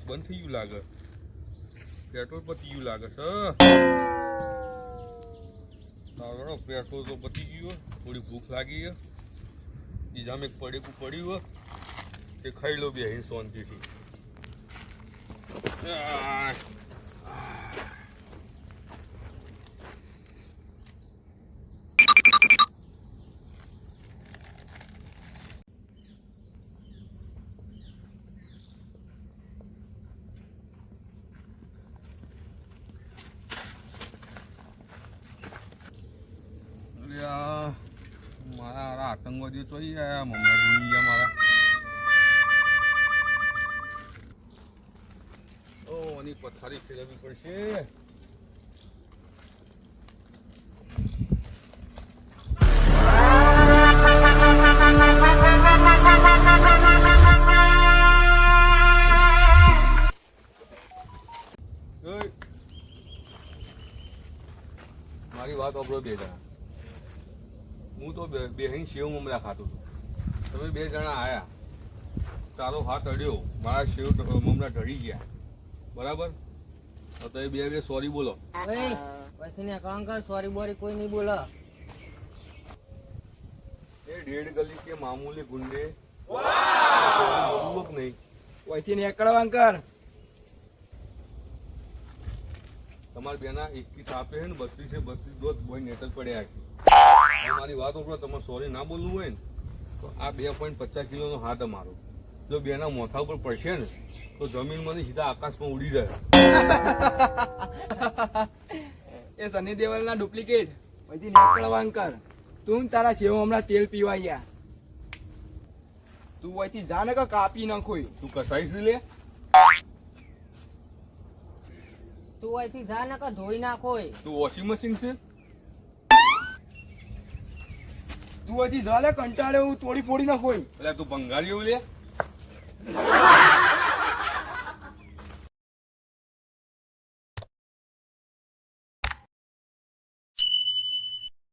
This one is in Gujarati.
લાઈટ બંધ થઈ ગયું લાગે. પેટ્રોલ પતી ગયું લાગે છે. તારો પેટ્રોલ તો પતી ગયું. થોડી ભૂખ લાગી છે. બીજામાં એક પડેકું પડ્યું તે ખાઈ લો બે શાંતિથી. મારા આતંકવાદીઓ ચોઈ ગયા મમ્મી ડૂબી ગયા મારા. ઓની પથારી ફેરવવી પડશે. મારી વાત સાંભળો બે જણા. હું તો બેહીને સેવ મમરા ખાતો હતો. તમે બે જણા આવ્યા, તારો હાથ અડ્યો, મારા સેવ મમરા ઢળી ગયા, બરાબર? તો તમે બે સોરી બોલો. સોરી બોરી કોઈ નહીં બોલો. એ ડેઢ ગલી કે મામૂલી ગુંડે બોલવું નહીં. ઓયથી નીકળો અંકર. તમારા બેના 21 આપે છે ને 32 દોત બોય નેટર પડ્યા છે. મારી વાત ઉપર તમારે સોરી ના બોલવું હોય ને તો આ 2.50 કિલોનો હાથ અમારો જો બેના મોથા ઉપર પડશે ને તો જમીનમાંથી સીધા આકાશમાં ઉડી જાય. એ સની દેવલ ના ડુપ્લિકેટ. ઓયથી નીકળો અંકર. તું તારા સેવ હમણાં તેલ પીવા ગયા. તું ઓયથી જા ને કે કાપી નાખોય. તું કસાઈશ લે. તું અહીંથી જા ને કે ધોઈ નાખો. તું વોશિંગ મશીન છે. તું હજી જા લે કંટાળે હું તોડી ફોડી નાખોય. એટલે તું ભંગારી એવું લે.